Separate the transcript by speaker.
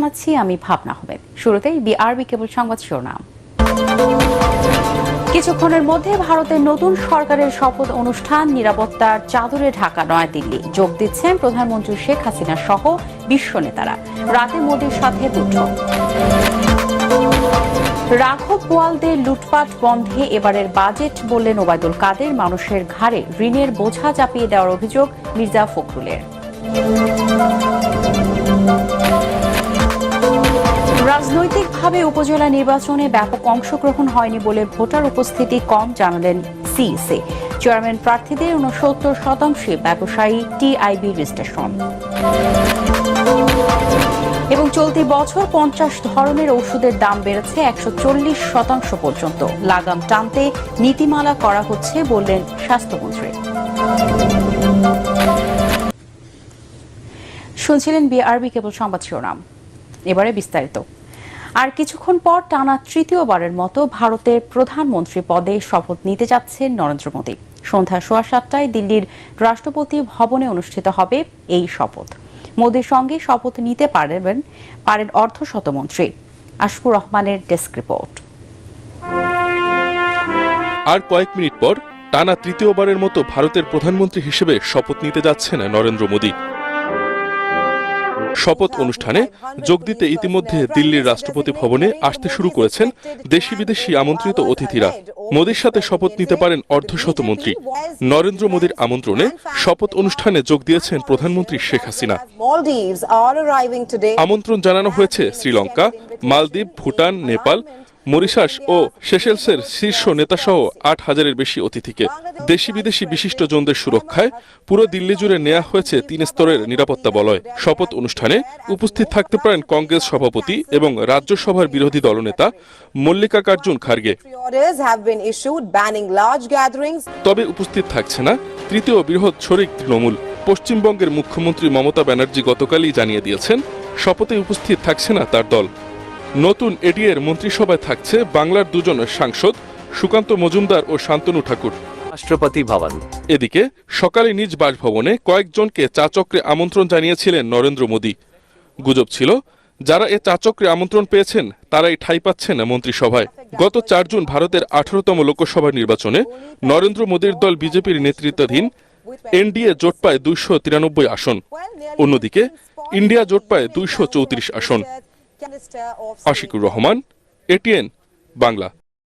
Speaker 1: জানাচ্ছি আমি ভাবনা আহমেদ। শুরুতেই বিআরবি কেবল সংবাদ শিরোনাম। কিছুক্ষণের মধ্যে ভারতের নতুন সরকারের শপথ অনুষ্ঠান, নিরাপত্তার চাদরে ঢাকা নয়াদিল্লি। যোগ দিচ্ছেন প্রধানমন্ত্রী শেখ হাসিনা সহ বিশ্ব নেতারা। রাতে মোদির সাথে বৈঠক। রাঘব বোয়ালদের লুটপাট বন্ধে এবারের বাজেট বললেন ওবায়দুল কাদের। মানুষের ঘাড়ে ঋণের বোঝা চাপিয়ে দেওয়ার অভিযোগ মির্জা ফখরুলের। রাজনৈতিকভাবে উপজেলা নির্বাচনে ব্যাপক অংশগ্রহণ হয়নি বলে ভোটার উপস্থিতি কম জানালেন সিইসি। চেয়ারম্যান প্রার্থীদের ৬৯% ব্যবসায়ী টিআইবি রেজিস্ট্রেশন। এবং চলতি বছর ৫০ ধরনের ওষুধের দাম বেড়েছে ১৪০% পর্যন্ত। লাগাম টানতে নীতিমালা করা হচ্ছে বললেন স্বাস্থ্যমন্ত্রী। শুনছিলেন বিআরবি কেবল সংবাদ শিরোনাম। এবারে বিস্তারিত। আর কিছুক্ষণ পর টানা তৃতীয়বারের মতো ভারতের প্রধানমন্ত্রী পদে শপথ নিতে যাচ্ছেন নরেন্দ্র মোদী। সন্ধ্যা ৭:১৫টায় দিল্লির রাষ্ট্রপতি ভবনে অনুষ্ঠিত হবে এই শপথ। মোদীর সঙ্গে শপথ নিতে পারেন অর্থ শতমন্ত্রী। আশফুর রহমানের ডেস্ক রিপোর্ট।
Speaker 2: আর কয়েক মিনিট পর টানা তৃতীয়বারের মতো ভারতের প্রধানমন্ত্রী হিসেবে শপথ নিতে যাচ্ছেন নরেন্দ্র মোদী। শপথ অনুষ্ঠানে যোগ দিতে ইতিমধ্যে দিল্লির রাষ্ট্রপতি ভবনে আসতে শুরু করেছেন দেশি বিদেশি আমন্ত্রিত অতিথিরা। মোদীর সাথে শপথ নিতে পারেন অর্ধশতমন্ত্রী। নরেন্দ্র মোদীর আমন্ত্রণে শপথ অনুষ্ঠানে যোগ দিয়েছেন প্রধানমন্ত্রী শেখ হাসিনা। আমন্ত্রণ জানানো হয়েছে শ্রীলঙ্কা, মালদ্বীপ, ভুটান, নেপাল, মরিশাস ও সেশেলসের শীর্ষ নেতাসহ ৮,০০০-এর বেশি অতিথিকে। দেশি বিদেশি বিশিষ্টজনদের সুরক্ষায় পুরো দিল্লি জুড়ে নেওয়া হয়েছে ৩ স্তরের নিরাপত্তা বলয়। শপথ অনুষ্ঠানে উপস্থিত থাকতে পারেন কংগ্রেস সভাপতি এবং রাজ্যসভার বিরোধী দলনেতা মল্লিকার্জুন খার্গে। তবে উপস্থিত থাকছে না তৃতীয় বৃহৎ শরিক তৃণমূল। পশ্চিমবঙ্গের মুখ্যমন্ত্রী মমতা ব্যানার্জি গতকালই জানিয়ে দিয়েছেন শপথে উপস্থিত থাকছে না তার দল। নতুন এডিএর মন্ত্রিসভায় থাকছে বাংলার ২ জন সাংসদ সুকান্ত মজুমদার ও শান্তনু ঠাকুর।
Speaker 3: রাষ্ট্রপতি ভবন।
Speaker 2: এদিকে সকালে নিজ বাসভবনে কয়েকজনকে চা চক্রে আমন্ত্রণ জানিয়েছিলেন নরেন্দ্র মোদী। গুজব ছিল যারা এ চা চক্রে আমন্ত্রণ পেয়েছেন তারাই ঠাঁই পাচ্ছেন মন্ত্রিসভায়। গত ৪ জুন ভারতের ১৮তম লোকসভা নির্বাচনে নরেন্দ্র মোদীর দল বিজেপির নেতৃত্বাধীন এনডিএ জোট পায় ২৯৩ আসন। অন্যদিকে ইন্ডিয়া জোট পায় ২৩৪ আসন। আশিকুর রহমান, এটিএন বাংলা।